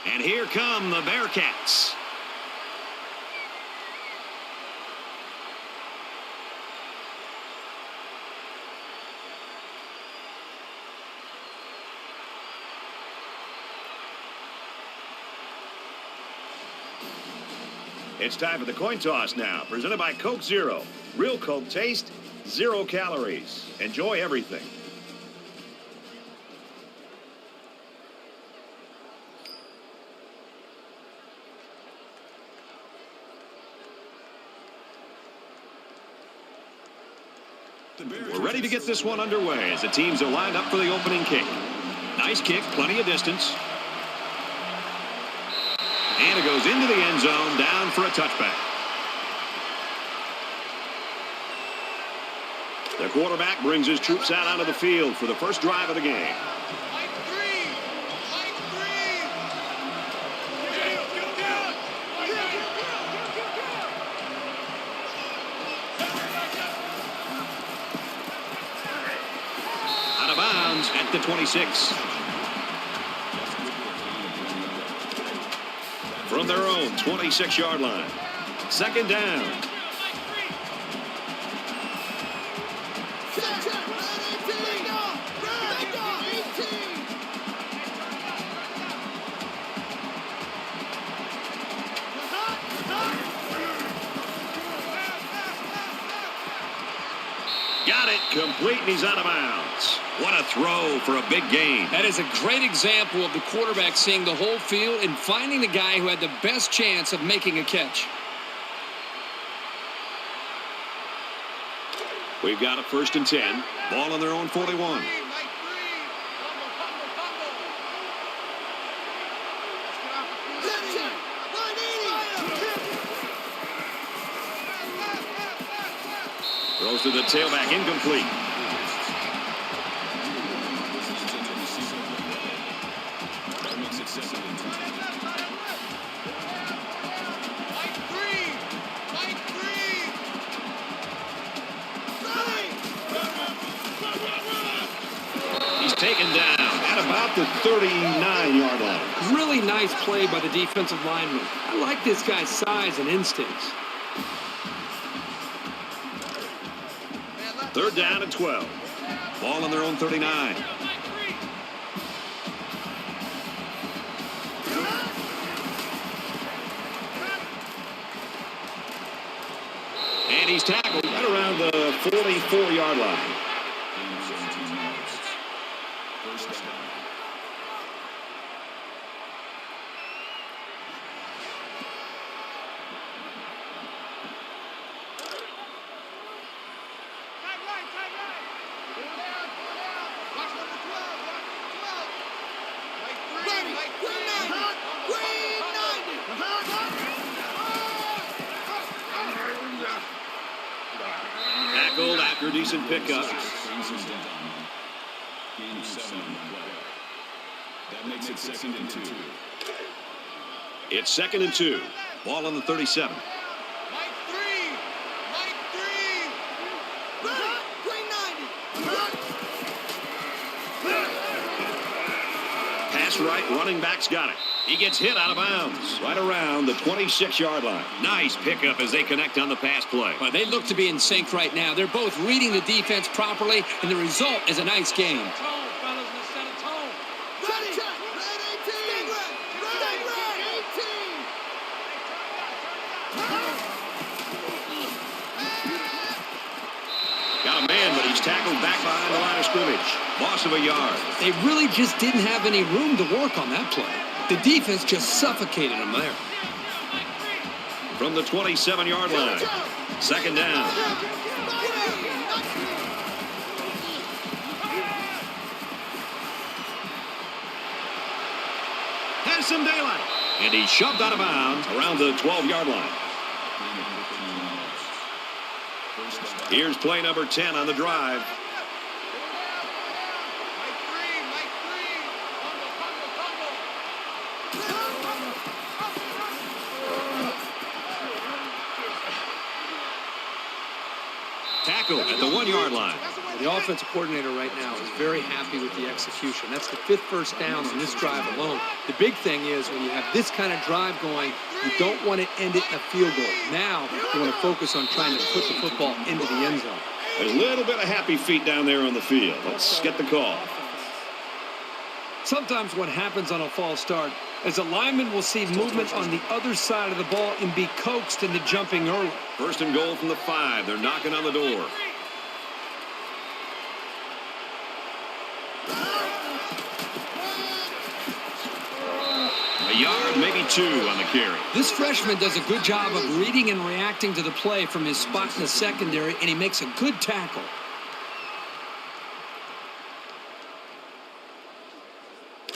And here come the Bearcats. It's time for the coin toss now, presented by Coke Zero. Real Coke taste, 0 calories. Enjoy everything. We're ready to get this one underway as the teams are lined up for the opening kick. Nice kick, plenty of distance. And it goes into the end zone, down for a touchback. The quarterback brings his troops out onto the field for the first drive of the game. Out of bounds at the 26. From their own 26-yard line. Second down. Got it. Complete, and he's out of bounds. What a throw for a big gain. That is a great example of the quarterback seeing the whole field and finding the guy who had the best chance of making a catch. We've got a 1st and 10. Ball on their own 41. Throws to the tailback, incomplete. He's taken down at about the 39-yard line. Really nice play by the defensive lineman. I like this guy's size and instincts. 3rd down and 12. Ball on their own 39. And he's tackled right around the 44-yard line. Tackled after decent pickup. That makes it 2nd and 2. It's 2nd and 2. Ball on the 37. Pass right, running back's got it. He gets hit out of bounds right around the 26-yard line. Nice pickup as they connect on the pass play. Well, they look to be in sync right now. They're both reading the defense properly, and the result is a nice game. Got a man, but he's tackled back behind the line of scrimmage. Loss of a yard. They really just didn't have any room to work on that play. The defense just suffocated them there. From the 27-yard line. 2nd down. Has some daylight. And he's shoved out of bounds around the 12-yard line. Here's play number 10 on the drive. Tackle at the 1-yard line. The offensive coordinator right now is very happy with the execution. That's the 5th first down on this drive alone. The big thing is when you have this kind of drive going, you don't want to end it in a field goal. Now you want to focus on trying to put the football into the end zone. A little bit of happy feet down there on the field. Let's get the call. Sometimes what happens on a false start is a lineman will see movement on the other side of the ball and be coaxed into jumping early. 1st and goal from the 5. They're knocking on the door. A yard, maybe 2 on the carry. This freshman does a good job of reading and reacting to the play from his spot in the secondary, and he makes a good tackle.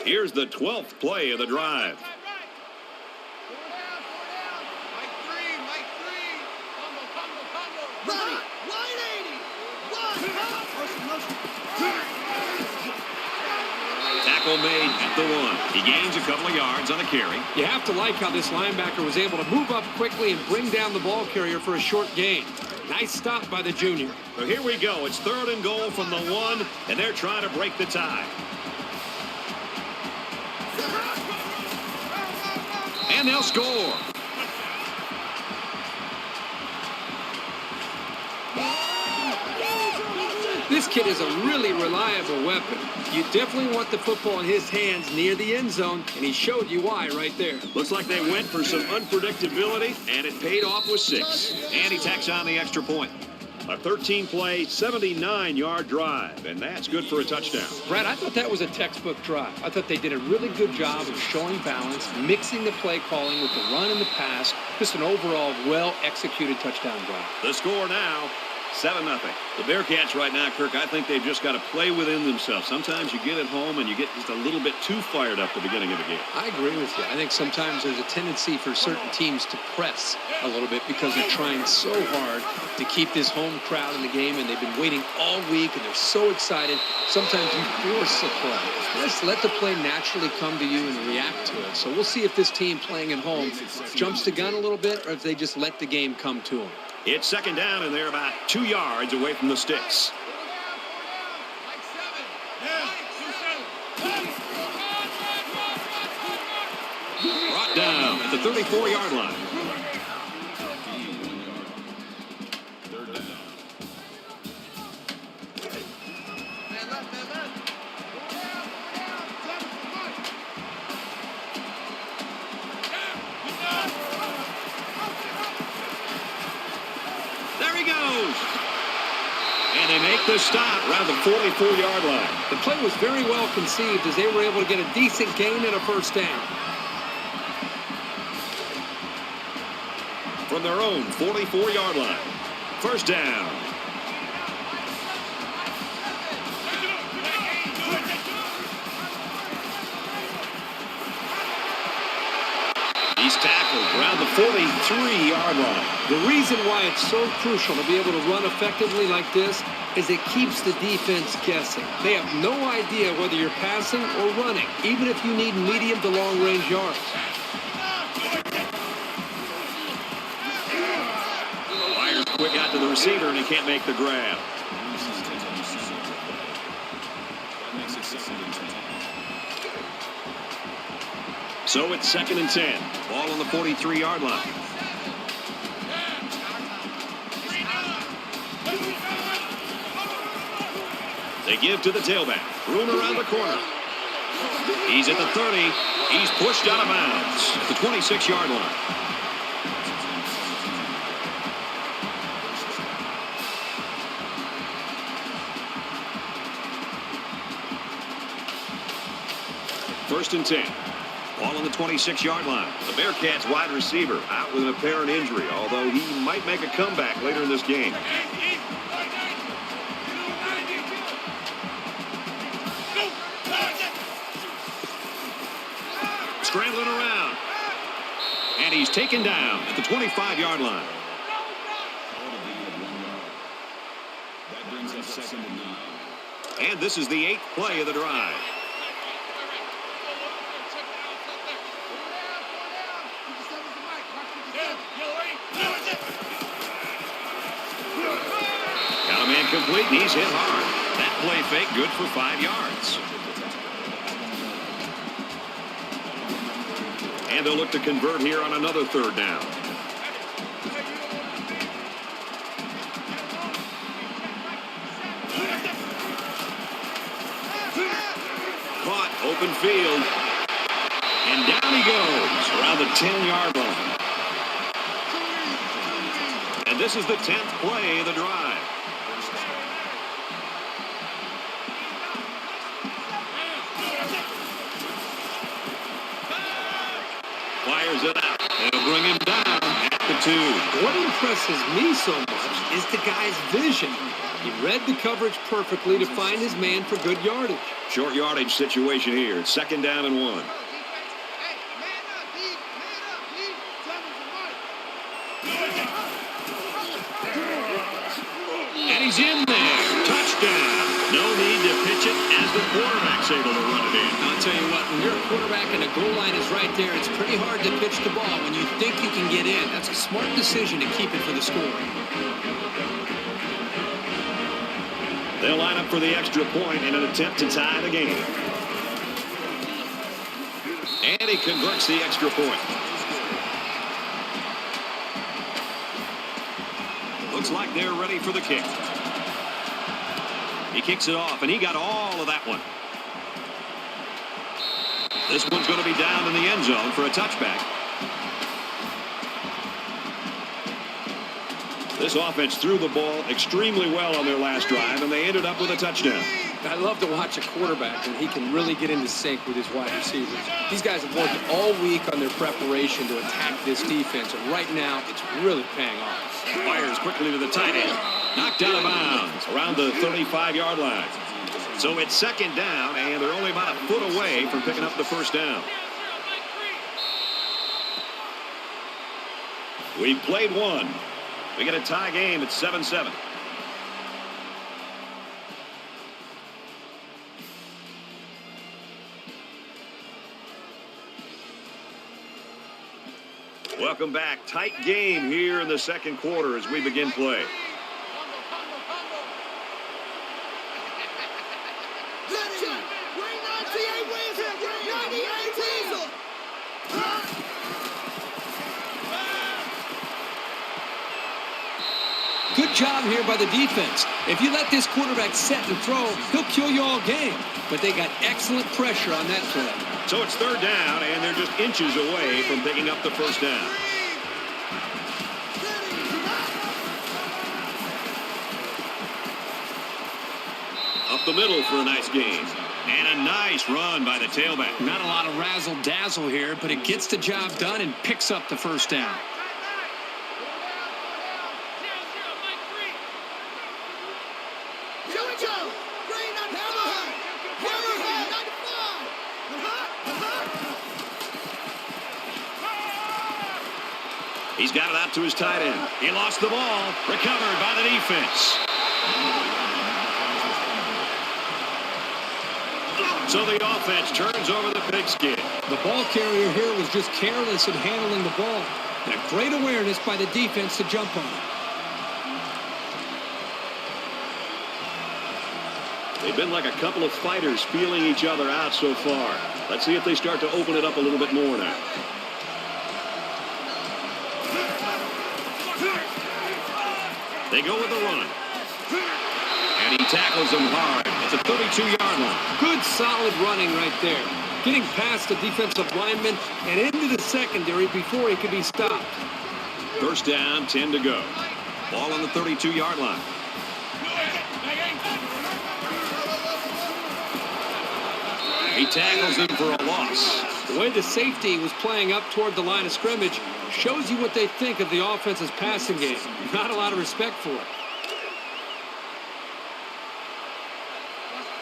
Here's the 12th play of the drive. Tackle made at the 1. He gains a couple of yards on the carry. You have to like how this linebacker was able to move up quickly and bring down the ball carrier for a short gain. Nice stop by the junior. So here we go. It's 3rd and goal from the 1, and they're trying to break the tie. And they'll score. This kid is a really reliable weapon. You definitely want the football in his hands near the end zone, and he showed you why right there. Looks like they went for some unpredictability, and it paid off with 6. And he tacks on the extra point. A 13-play, 79-yard drive, and that's good for a touchdown. Brad, I thought that was a textbook drive. I thought they did a really good job of showing balance, mixing the play calling with the run and the pass. Just an overall well-executed touchdown drive. The score now, 7-0. The Bearcats right now, Kirk, I think they've just got to play within themselves. Sometimes you get at home and you get just a little bit too fired up at the beginning of the game. I agree with you. I think sometimes there's a tendency for certain teams to press a little bit because they're trying so hard to keep this home crowd in the game, and they've been waiting all week, and they're so excited. Sometimes you force the play. Just let the play naturally come to you and react to it. So we'll see if this team playing at home jumps the gun a little bit or if they just let the game come to them. It's 2nd down, and they're about 2 yards away from the sticks. Brought down at the 34-yard line. There he goes. And they make the stop around the 44-yard line. The play was very well conceived as they were able to get a decent gain and a first down. From their own 44-yard line. First down. He's tackled around the 43-yard line. The reason why it's so crucial to be able to run effectively like this is it keeps the defense guessing. They have no idea whether you're passing or running, even if you need medium to long-range yards. Fires quick out to the receiver, and he can't make the grab. So it's 2nd and 10. Ball on the 43-yard line. They give to the tailback. Room around the corner. He's at the 30. He's pushed out of bounds at the 26-yard line. First and 10. Ball on the 26-yard line. The Bearcats wide receiver out with an apparent injury, although he might make a comeback later in this game. Scrambling around. And he's taken down at the 25-yard line. That brings us 2nd and 9. And this is the 8th play of the drive. Got a man complete, and he's hit hard. play fake, good for 5 yards. And they'll look to convert here on another third down. Caught, open field. And down he goes around the 10-yard line. And this is the 10th play of the drive. Fires it out. They'll bring him down at the 2. What impresses me so much is the guy's vision. He read the coverage perfectly to find his man for good yardage. Short yardage situation here. It's 2nd down and 1. And he's in there. Touchdown. No need to pitch it as the quarterback's able to run it in. I'll tell you what, when you're a quarterback and the goal line is right there, it's pretty hard to pitch the ball when you think you can get in. That's a smart decision to keep it for the score. They'll line up for the extra point in an attempt to tie the game. And he converts the extra point. Looks like they're ready for the kick. He kicks it off, and he got all of that one. This one's going to be down in the end zone for a touchback. This offense threw the ball extremely well on their last drive, and they ended up with a touchdown. I love to watch a quarterback when he can really get into sync with his wide receivers. These guys have worked all week on their preparation to attack this defense, and right now it's really paying off. Fires quickly to the tight end. Knocked out of bounds around the 35-yard line. So it's 2nd down, and they're only about a foot away from picking up the first down. We've played one. We get a tie game at 7-7. Welcome back. Tight game here in the second quarter as we begin play. Good job here by the defense. If you let this quarterback set and throw, he'll kill you all game. But they got excellent pressure on that play. So it's 3rd down, and they're just inches away from picking up the first down. Up the middle for a nice gain. And a nice run by the tailback. Not a lot of razzle-dazzle here, but it gets the job done and picks up the first down. He's got it out to his tight end. He lost the ball. Recovered by the defense. So the offense turns over the pigskin. The ball carrier here was just careless in handling the ball. And a great awareness by the defense to jump on it. They've been like a couple of fighters feeling each other out so far. Let's see if they start to open it up a little bit more now. They go with the run. And he tackles them hard. It's a 32-yard line. Good, solid running right there. Getting past the defensive lineman and into the secondary before he could be stopped. First down, 10 to go. Ball on the 32-yard line. He tackles him for a loss. The way the safety was playing up toward the line of scrimmage shows you what they think of the offense's passing game. Not a lot of respect for it.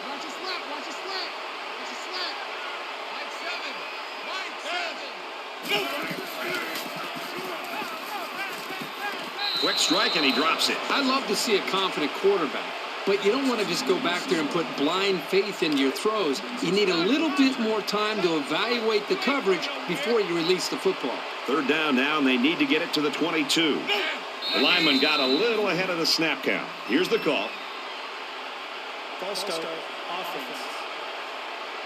Watch your slap. Watch your slap. Watch your slap. Quick strike, and he drops it. I love to see a confident quarterback. But you don't want to just go back there and put blind faith into your throws. You need a little bit more time to evaluate the coverage before you release the football. Third down now, and they need to get it to the 22. The lineman got a little ahead of the snap count. Here's the call. False start. Offense.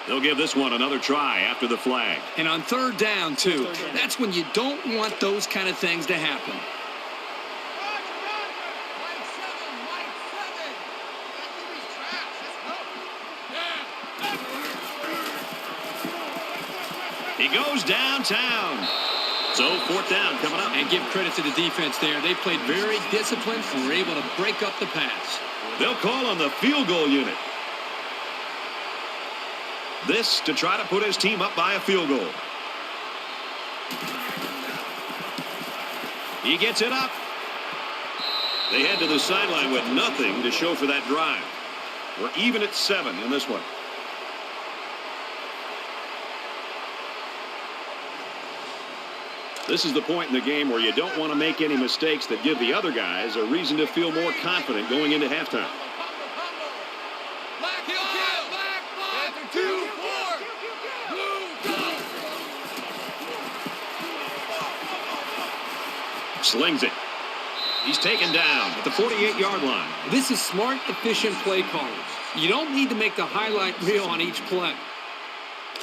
They'll give this one another try after the flag. And on third down, too. That's when you don't want those kind of things to happen. He goes downtown. So fourth down coming up. And give credit to the defense there. They played very disciplined and were able to break up the pass. They'll call on the field goal unit. This to try to put his team up by a field goal. He gets it up. They head to the sideline with nothing to show for that drive. We're even at 7 in this one. This is the point in the game where you don't want to make any mistakes that give the other guys a reason to feel more confident going into halftime. Slings it. He's taken down at the 48-yard line. This is smart, efficient play calling. You don't need to make the highlight reel on each play.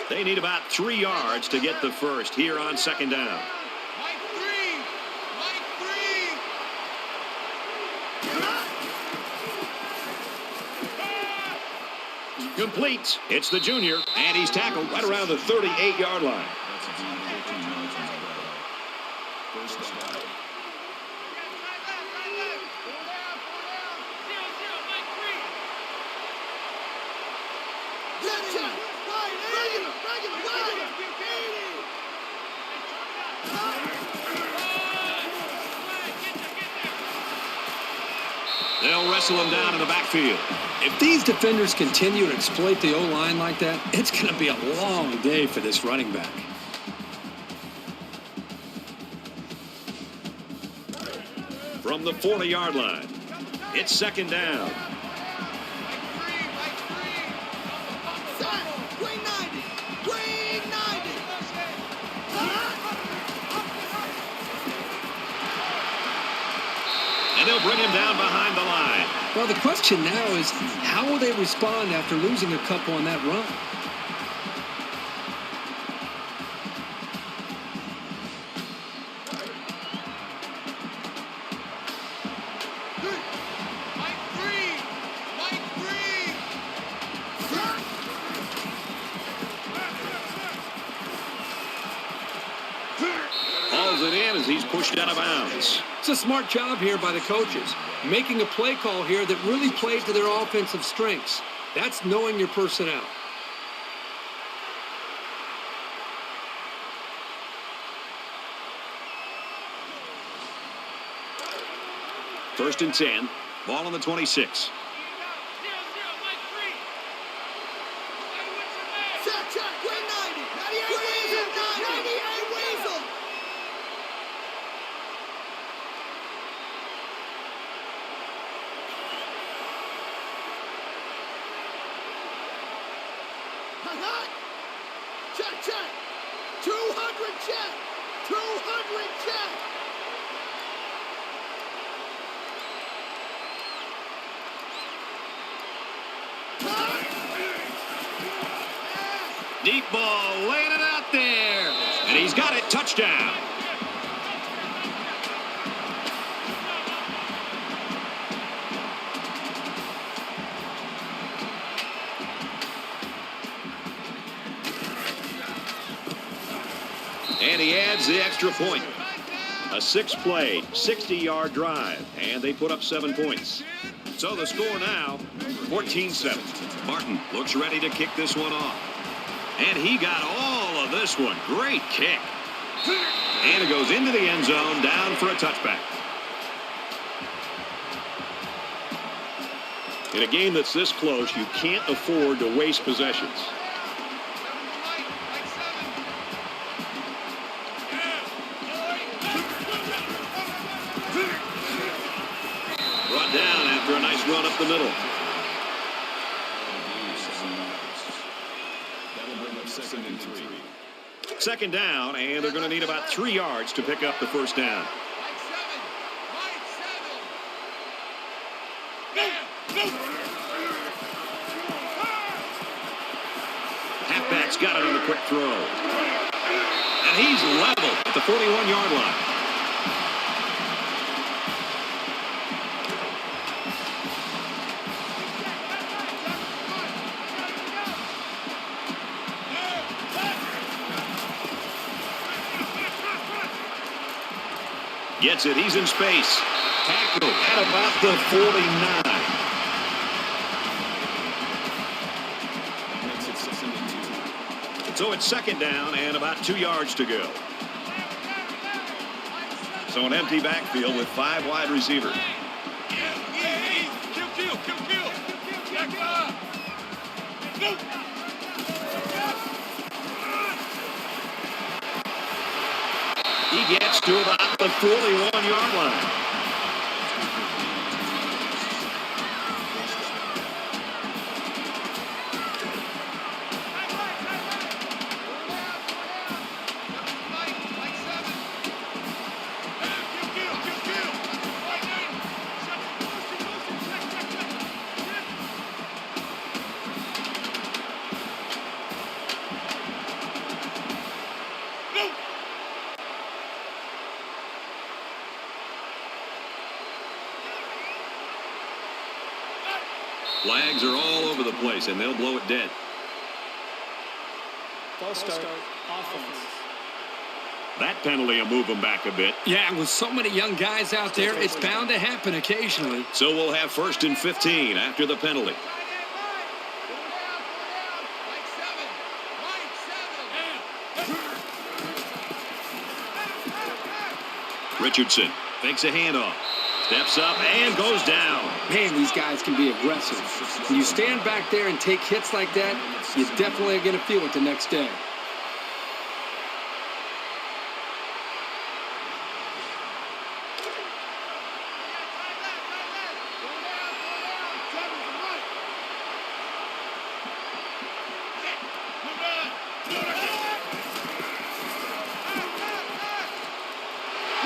They need about 3 yards to get the first here on second down. Complete. It's the junior, and he's tackled right around the 38-yard line. That's a gain of 14 yards on the play. First down. They'll wrestle him down in the backfield. If these defenders continue to exploit the O-line like that, it's going to be a long day for this running back. From the 40-yard line, it's second down. And they'll bring him down behind the line. Well, the question now is, how will they respond after losing a couple on that run? Hauls it in as he's pushed out of bounds. It's a smart job here by the coaches, making a play call here that really played to their offensive strengths. That's knowing your personnel. First and 10. Ball on the 26. Check. 200 check. 200 check. Deep ball, laying it out there. And he's got it. Touchdown. And he adds the extra point. A 6-play, 60-yard drive, and they put up 7 points. So the score now, 14-7. Martin looks ready to kick this one off. And he got all of this one. Great kick. And it goes into the end zone, down for a touchback. In a game that's this close, you can't afford to waste possessions. Brought down after a nice run up the middle. That'll bring up second and 3. Second down, and they're going to need about 3 yards to pick up the first down. quick throw. And he's level at the 41-yard line. Gets it. He's in space. Tackle at about the 49. Makes it 6 and 2. So it's second down and about 2 yards to go. So an empty backfield with 5 wide receivers. He gets to about the 41-yard line. Flags are all over the place, and they'll blow it dead. False start. Offense. That penalty will move them back a bit. Yeah, with so many young guys out there, it's bound to happen occasionally. So we'll have 1st and 15 after the penalty. Richardson fakes a handoff. Steps up and goes down. Man, these guys can be aggressive. When you stand back there and take hits like that, you definitely are going to feel it the next day.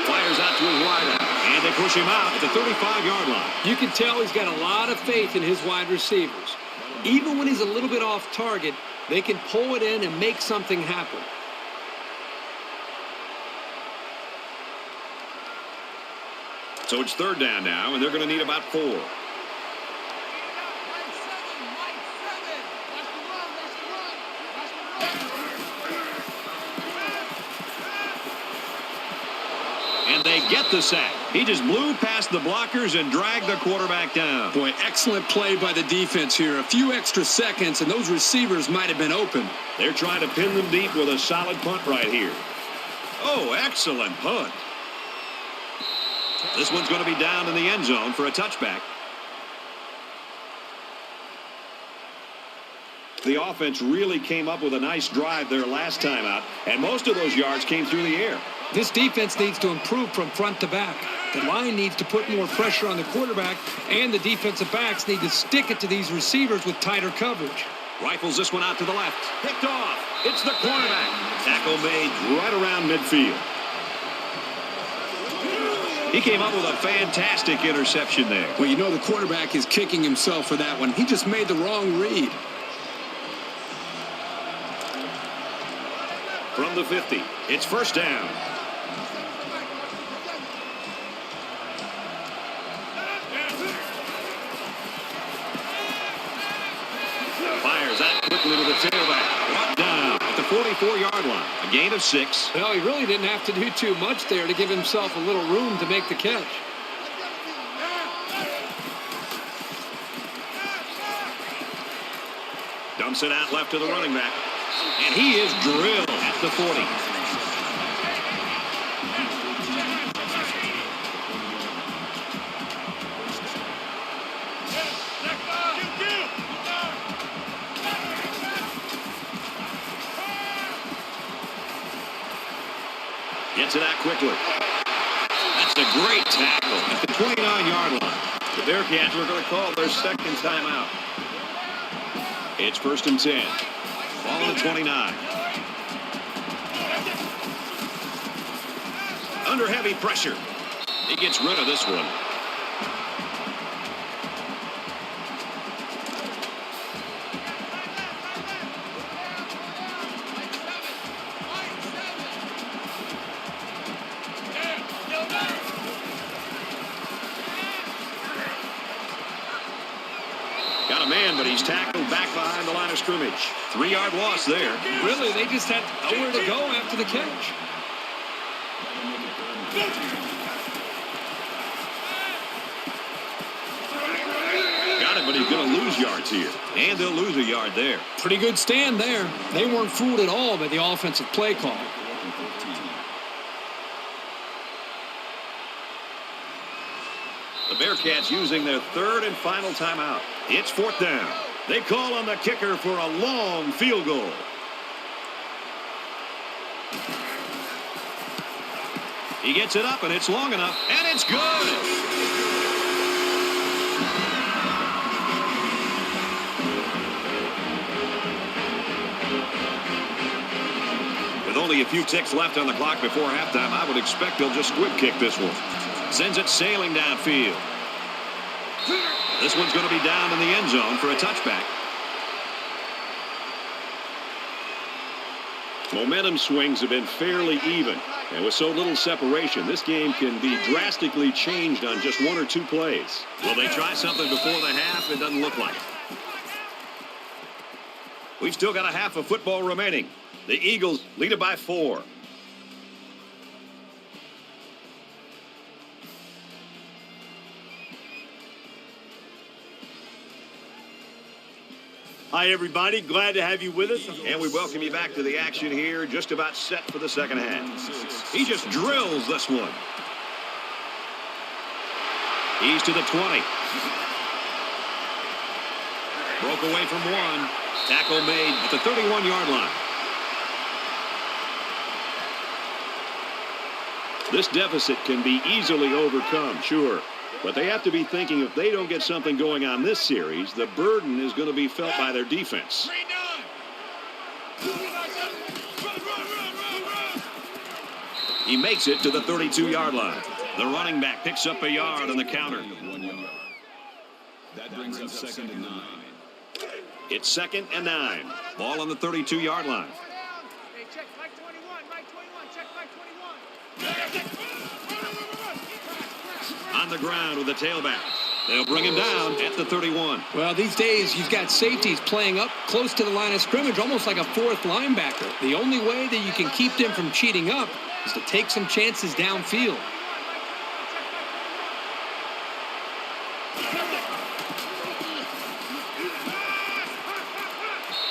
Fires out to his wideout. And they push him out at the 35-yard line. You can tell he's got a lot of faith in his wide receivers. Even when he's a little bit off target, they can pull it in and make something happen. So it's 3rd down now, and they're going to need about 4. And they get the sack. He just blew past the blockers and dragged the quarterback down. Boy, excellent play by the defense here. A few extra seconds, and those receivers might have been open. They're trying to pin them deep with a solid punt right here. Oh, excellent punt. This one's going to be down in the end zone for a touchback. The offense really came up with a nice drive their last time out, and most of those yards came through the air. This defense needs to improve from front to back. The line needs to put more pressure on the quarterback, and the defensive backs need to stick it to these receivers with tighter coverage. Rifles this one out to the left. Picked off. It's the cornerback. Tackle made right around midfield. He came up with a fantastic interception there. Well, you know the quarterback is kicking himself for that one. He just made the wrong read. From the 50, it's 1st down. Fires out quickly to the tailback. Brought down at the 44-yard line. A gain of 6. Well, he really didn't have to do too much there to give himself a little room to make the catch. Dumps it out left to the running back. And he is drilled at the 40. Gets it out quickly. That's a great tackle at the 29-yard line. The Bearcats are going to call their 2nd timeout. It's 1st and 10. Ball on the 29. Under heavy pressure. He gets rid of this one. but he's tackled back behind the line of scrimmage. 3-yard loss there. Really, they just had nowhere to go after the catch. Got it, but he's going to lose yards here. And they'll lose a yard there. Pretty good stand there. They weren't fooled at all by the offensive play call. The Bearcats using their 3rd and final timeout. It's 4th down. They call on the kicker for a long field goal. He gets it up, and it's long enough, and it's good. With only a few ticks left on the clock before halftime, I would expect they'll just squib kick this one. Sends it sailing downfield. This one's going to be down in the end zone for a touchback. Momentum swings have been fairly even. And with so little separation, this game can be drastically changed on just 1 or 2 plays. Will they try something before the half? It doesn't look like it. We've still got a half of football remaining. The Eagles lead it by 4. Hi, everybody. Glad to have you with us. And we welcome you back to the action here, just about set for the second half. He just drills this one. He's to the 20. Broke away from 1. Tackle made at the 31-yard line. This deficit can be easily overcome, sure. But they have to be thinking if they don't get something going on this series, the burden is going to be felt by their defense. He makes it to the 32-yard line. The running back picks up a yard on the counter. 1 yard. That brings up 2nd and 9. It's 2nd and 9. Ball on the 32-yard line. Hey, check Mike 21. Mike 21. Check Mike 21. On the ground with the tailback. They'll bring him down at the 31. Well, these days, you've got safeties playing up close to the line of scrimmage, almost like a 4th linebacker. The only way that you can keep them from cheating up is to take some chances downfield.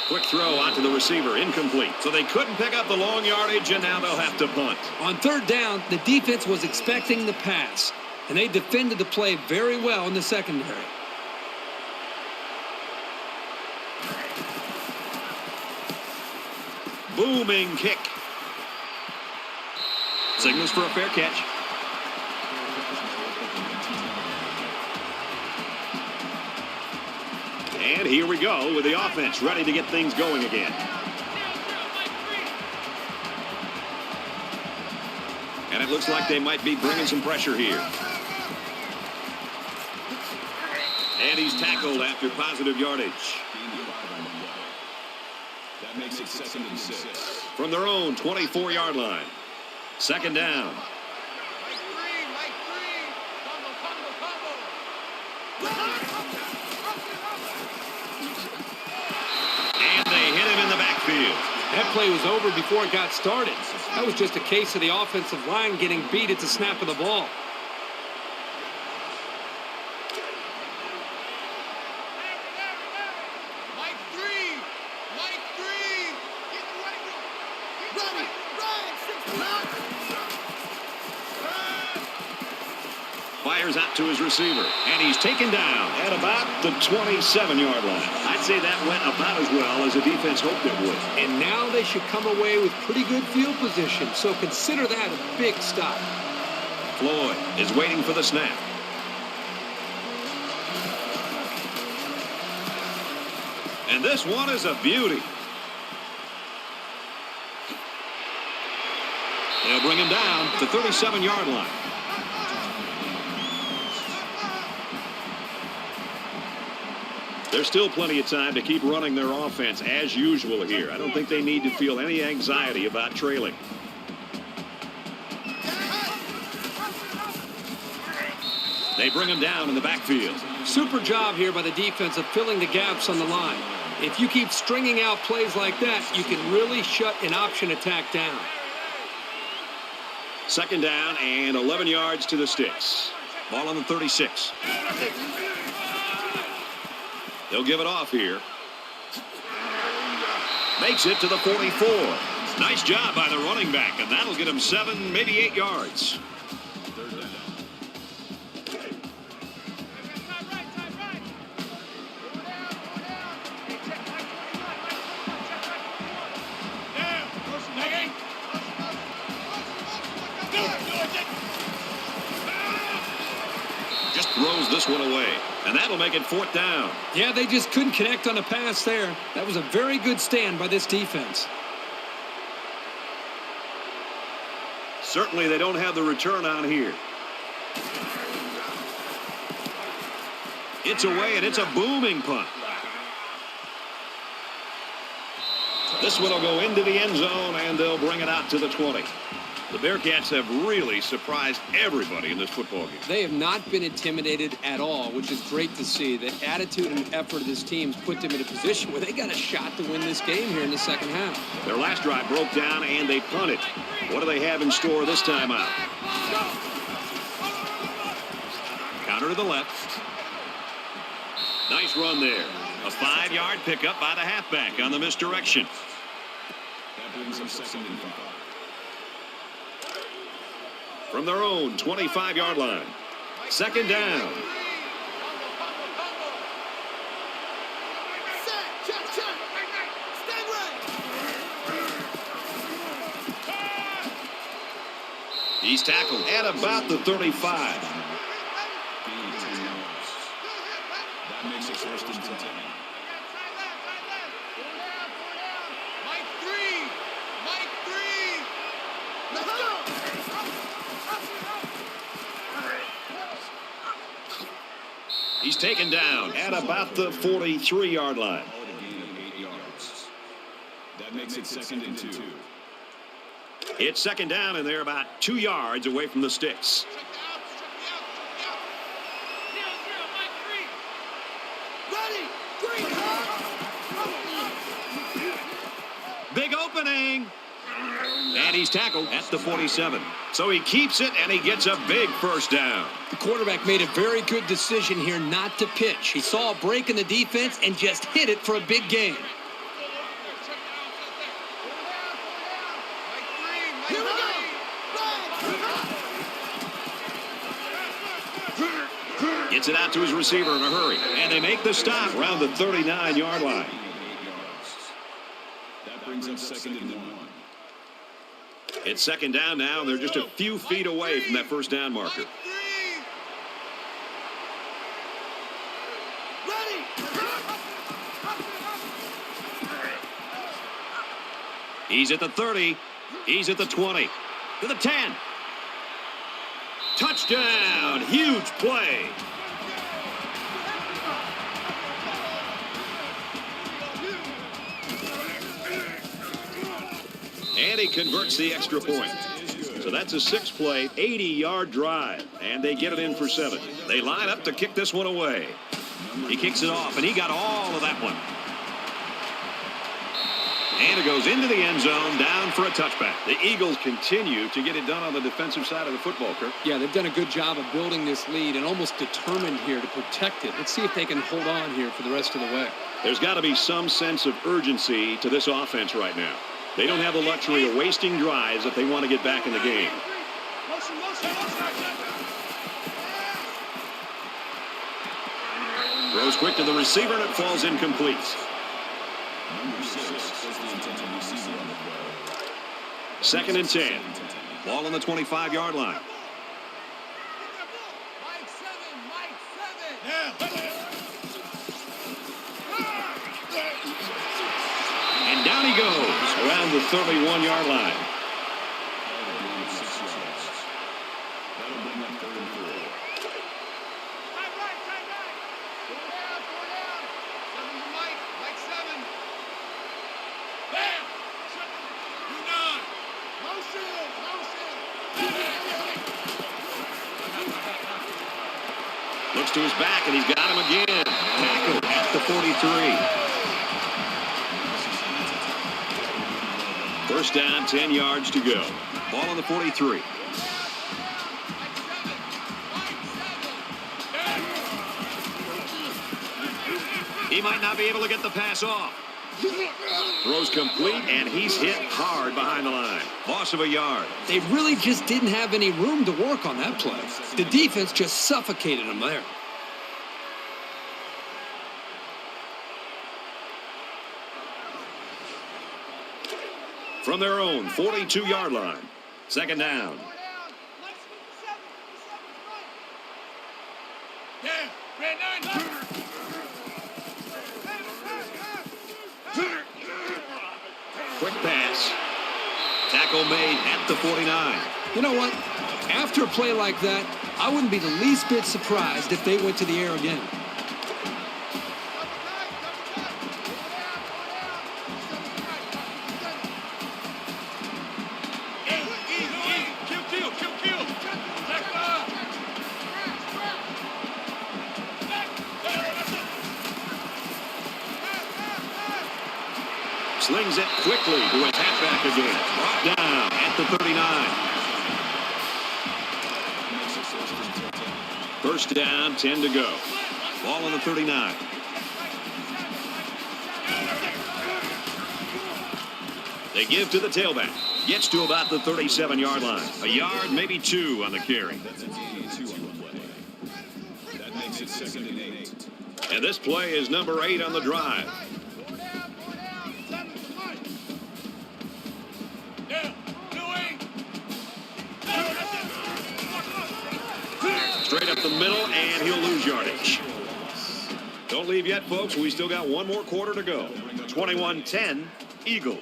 Quick throw out to the receiver, incomplete. So they couldn't pick up the long yardage, and now they'll have to punt. On 3rd down, the defense was expecting the pass, and they defended the play very well in the secondary. Booming kick. Signals for a fair catch. And here we go with the offense ready to get things going again. And it looks like they might be bringing some pressure here. And he's tackled after positive yardage. That makes it 2nd and 6. From their own 24-yard line. 2nd down. Mike 3. Combo. And they hit him in the backfield. That play was over before it got started. That was just a case of the offensive line getting beat at the snap of the ball. Mike 3. Get the running room. Ready. Run. 6 Fires out to his receiver. And he's taken down at about the 27-yard line. I'd say that went about as well as the defense hoped it would. And now they should come away with pretty good field position, so consider that a big stop. Floyd is waiting for the snap. And this one is a beauty. They'll bring him down to the 37-yard line. There's still plenty of time to keep running their offense as usual here. I don't think they need to feel any anxiety about trailing. They bring him down in the backfield. Super job here by the defense of filling the gaps on the line. If you keep stringing out plays like that, you can really shut an option attack down. Second down and 11 yards to the sticks. Ball on the 36. They'll give it off here. Makes it to the 44. Nice job by the running back, and that'll get him 7, maybe 8 yards. Just throws this one away, and that'll make it 4th down. Yeah, they just couldn't connect on the pass there. That was a very good stand by this defense. Certainly they don't have the return on here. It's away, and it's a booming punt. This one will go into the end zone, and they'll bring it out to the 20. The Bearcats have really surprised everybody in this football game. They have not been intimidated at all, which is great to see. The attitude and effort of this team has put them in a position where they got a shot to win this game here in the second half. Their last drive broke down, and they punted. What do they have in store this time out? Counter to the left. Nice run there. A 5-yard pickup by the halfback on the misdirection. That brings up 2nd and 5. From their own 25-yard line. Second down. He's tackled at about the 35. That makes it 1st and 10. He's taken down at about the 43-yard line. That makes it 2nd and 2. It's second down, and they're about 2 yards away from the sticks. Big opening. And he's tackled at the 47. So he keeps it, and he gets a big first down. The quarterback made a very good decision here not to pitch. He saw a break in the defense and just hit it for a big gain. Gets it out to his receiver in a hurry. And they make the stop around the 39-yard line. That brings up 2nd and 1. It's second down now, and they're just a few feet away from that first down marker. He's at the 30. He's at the 20. To the 10. Touchdown. Huge play. And he converts the extra point. So that's a 6-play, 80-yard drive. And they get it in for 7. They line up to kick this one away. He kicks it off, and he got all of that one. And it goes into the end zone, down for a touchback. The Eagles continue to get it done on the defensive side of the football, Kirk. Yeah, they've done a good job of building this lead and almost determined here to protect it. Let's see if they can hold on here for the rest of the way. There's got to be some sense of urgency to this offense right now. They don't have the luxury of wasting drives if they want to get back in the game. Throws quick to the receiver, and it falls incomplete. Number 6 was the intended receiver on the play. Second and 10. Ball on the 25-yard line. And down he goes around the 31-yard line. That'll bring up 3rd and 4. Looks to his back, and he's got him again. Tackled at the 43. First down, 10 yards to go. Ball on the 43. He might not be able to get the pass off. Throws complete, and he's hit hard behind the line. Loss of a yard. They really just didn't have any room to work on that play. The defense just suffocated them there. From their own 42-yard line. Second down. Quick pass. Tackle made at the 49. You know what? After a play like that, I wouldn't be the least bit surprised if they went to the air again. Slings it quickly to his halfback again. Brought down at the 39. First down, 10 to go. Ball on the 39. They give to the tailback. Gets to about the 37-yard line. A yard, maybe two on the carry. That's a gain 2 on the play. That makes it 2nd and 8. And this play is number 8 on the drive. Straight up the middle, and he'll lose yardage. Don't leave yet, folks. We still got one more quarter to go. 21-10, Eagles.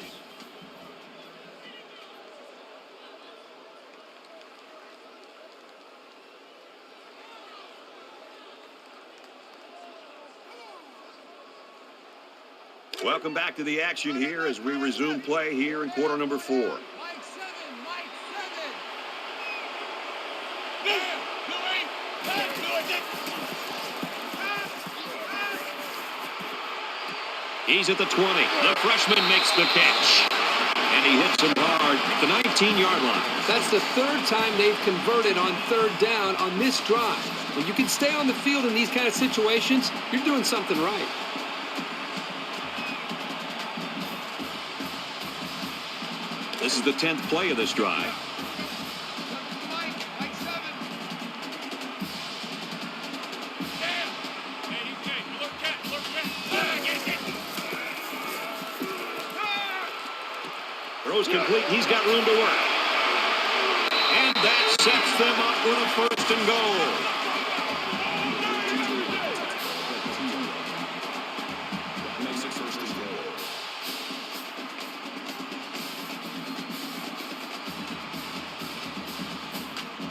Welcome back to the action here as we resume play here in quarter number 4. He's at the 20. The freshman makes the catch. And he hits him hard at the 19-yard line. That's the third time they've converted on third down on this drive. When you can stay on the field in these kind of situations, you're doing something right. This is the 10th play of this drive. Throws complete. He's got room to work. And that sets them up with a first and goal. Makes it 1st and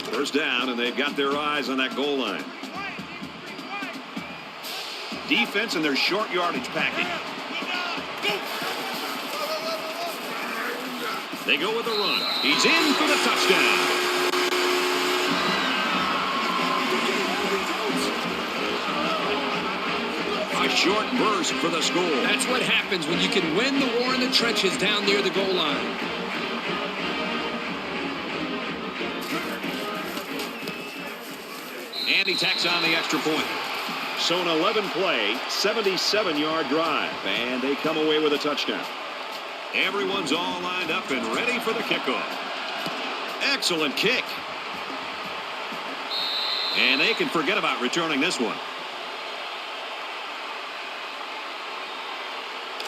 goal. First down, and they've got their eyes on that goal line. Defense in their short yardage package. They go with a run. He's in for the touchdown. A short burst for the score. That's what happens when you can win the war in the trenches down near the goal line. And he tacks on the extra point. So an 11-play, 77-yard drive, and they come away with a touchdown. Everyone's all lined up and ready for the kickoff. Excellent kick. And they can forget about returning this one.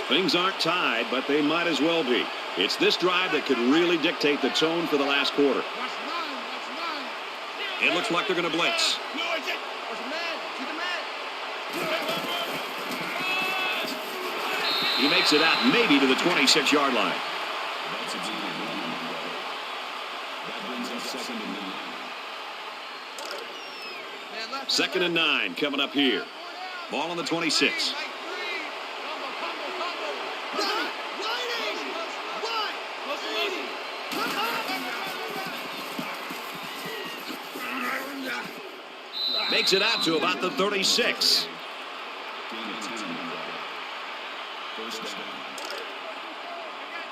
Things aren't tied, but they might as well be. It's this drive that could really dictate the tone for the last quarter. It looks like they're going to blitz. He makes it out maybe to the 26-yard line. That's a gain of 1 on the play. That brings us 2nd and 9. 2nd and 9 coming up here. Ball on the 26. Takes it out to about the 36. Gain of 10 on the play. First down.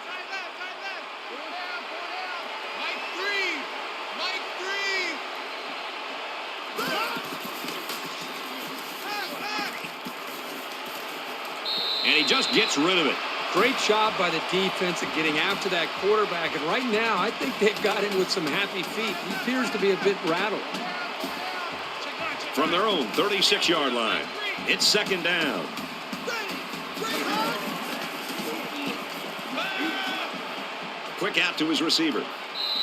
Side left, side left. Go down, go down. Mike 3. Mike 3. And he just gets rid of it. Great job by the defense at getting after that quarterback. And right now, I think they've got him with some happy feet. He appears to be a bit rattled. From their own 36-yard line, it's second down. Quick out to his receiver.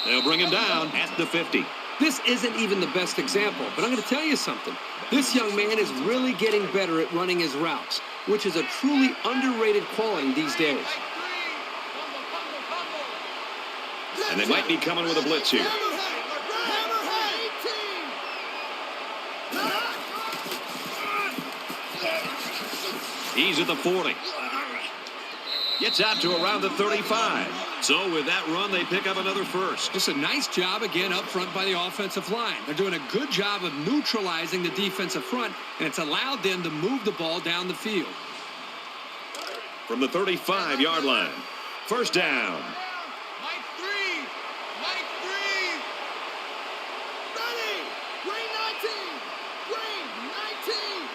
They'll bring him down at the 50. This isn't even the best example, but I'm going to tell you something. This young man is really getting better at running his routes, which is a truly underrated quality these days. And they might be coming with a blitz here. He's at the 40. Gets out to around the 35. So with that run, they pick up another first. Just a nice job again up front by the offensive line. They're doing a good job of neutralizing the defensive front, and it's allowed them to move the ball down the field. From the 35-yard line, first down. Mike 3. Mike 3. Ready. Green 19. Green 19.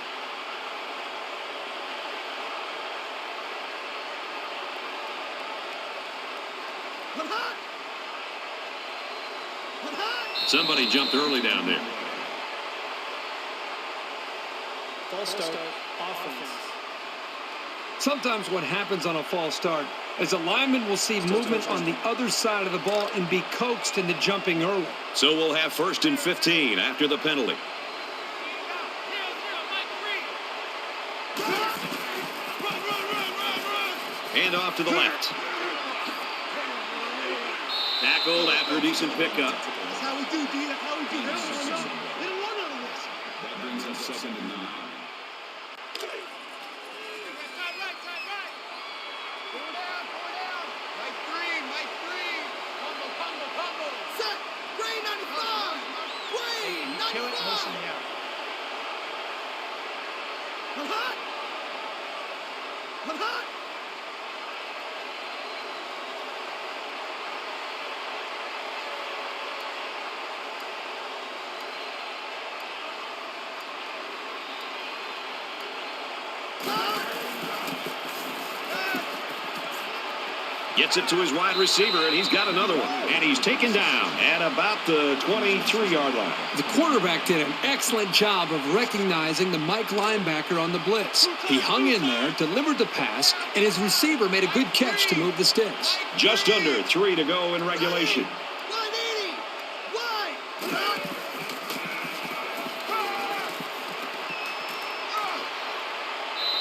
Somebody jumped early down there. False start. Offense. Sometimes what happens on a false start is a lineman will see movement on the other side of the ball and be coaxed into jumping early. So we'll have first and 15 after the penalty. Hand off to the left. Tackled after a decent pickup. That's how we do, D. That's how we do. They don't want none of this. That brings up second and 9. Side right, side right. Go down, go down. Mike 3, Mike 3. Combo, combo, combo. Set. Green 95. Green 95. Kill it, motion me out. I'm hot. I'm hot. Gets it to his wide receiver, and he's got another one. And he's taken down at about the 23-yard line. The quarterback did an excellent job of recognizing the Mike linebacker on the blitz. He hung in there, delivered the pass, and his receiver made a good catch to move the sticks. Just under 3 to go in regulation. 180. Wide.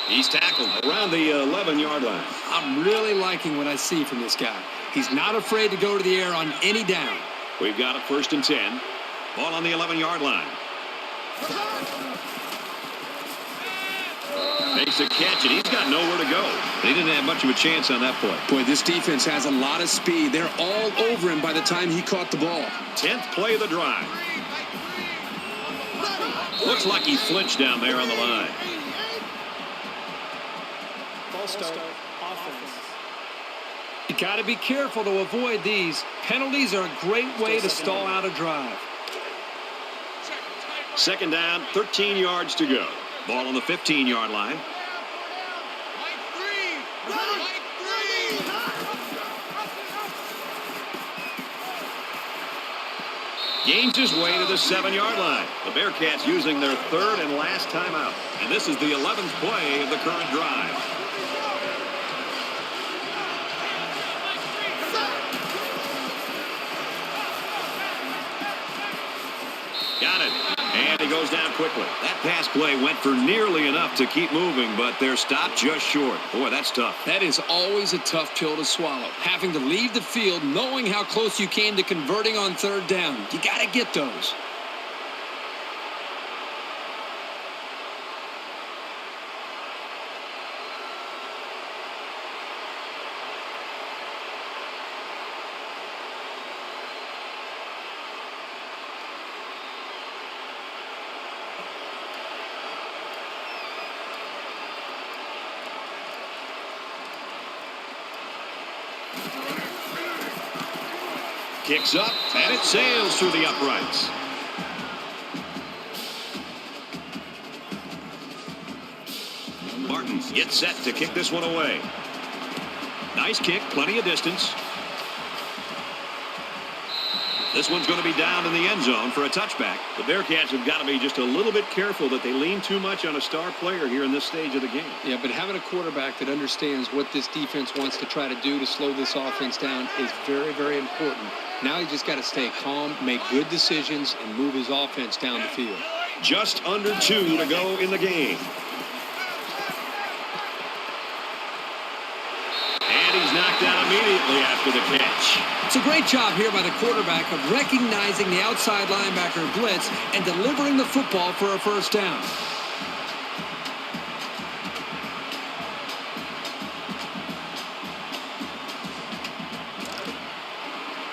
He's tackled around the 11-yard line. I'm really liking what I see from this guy. He's not afraid to go to the air on any down. We've got a first and 10. Ball on the 11-yard line. Makes a catch, and he's got nowhere to go. They didn't have much of a chance on that play. Boy, this defense has a lot of speed. They're all over him by the time he caught the ball. 10th play of the drive. Looks like he flinched down there on the line. False start. Offense. You got to be careful to avoid these. Penalties are a great way to stall out a drive. Second down, 13 yards to go. Ball on the 15-yard line. Mike 3. Mike 3. Gains his way to the 7-yard line. The Bearcats using their third and last timeout. And this is the 11th play of the current drive. Got it. And he goes down quickly. That pass play went for nearly enough to keep moving, but they're stopped just short. Boy, that's tough. That is always a tough pill to swallow. Having to leave the field knowing how close you came to converting on third down. You got to get those. Kicks up, and it sails through the uprights. Martin gets set to kick this one away. Nice kick, plenty of distance. This one's going to be down in the end zone for a touchback. The Bearcats have got to be just a little bit careful that they lean too much on a star player here in this stage of the game. Yeah, but having a quarterback that understands what this defense wants to try to do to slow this offense down is very, very important. Now he's just got to stay calm, make good decisions, and move his offense down the field. Just under 2 to go in the game. And he's knocked out immediately after the catch. It's a great job here by the quarterback of recognizing the outside linebacker blitz and delivering the football for a first down.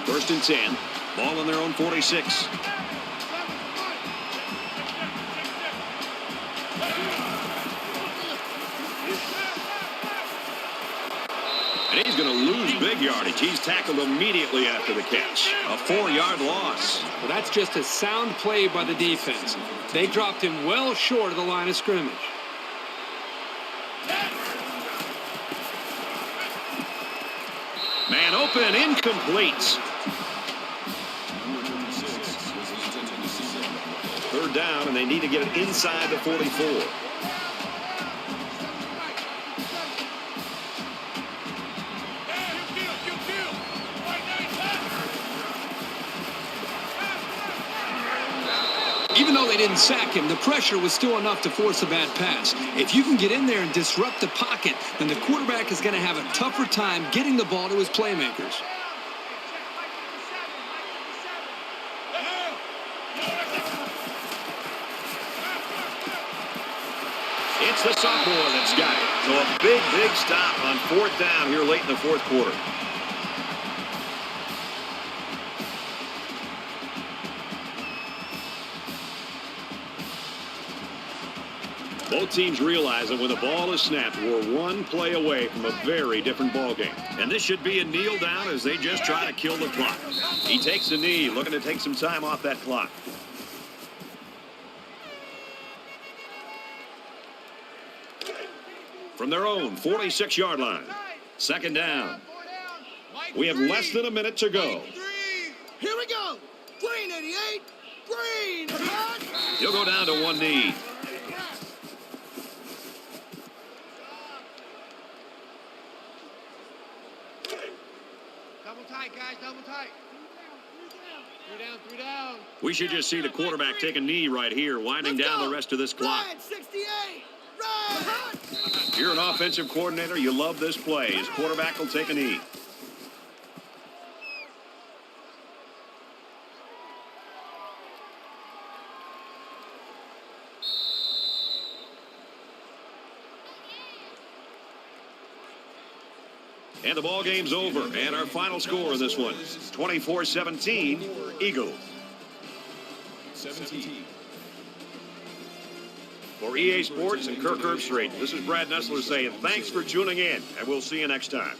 First and 10. Ball on their own 46. And he's going to lose big yardage. He's tackled immediately after the catch. A 4-yard loss. Well, that's just a sound play by the defense. They dropped him well short of the line of scrimmage. Man open, incomplete. Third down, and they need to get it inside the 44. Even though they didn't sack him, the pressure was still enough to force a bad pass. If you can get in there and disrupt the pocket, then the quarterback is going to have a tougher time getting the ball to his playmakers. It's the sophomore that's got it. So a big stop on 4th down here late in the 4th quarter. Both teams realize that when the ball is snapped, we're one play away from a very different ball game. And this should be a kneel down as they just try to kill the clock. He takes a knee, looking to take some time off that clock. From their own 46-yard line. Second down. We have less than a minute to go. Here we go. Green 88. Green. He'll go down to one knee. Double tight, guys. Double tight. 3 down. We should just see the quarterback take a knee right here, winding down the rest of this clock. Red 68. Red. If you're an offensive coordinator, you love this play. His quarterback will take a knee. And the ball game's over. And our final score in this one, 24-17, Eagles. 17. For EA Sports and Kirk Herbstreit, this is Brad Nessler saying thanks for tuning in, and we'll see you next time.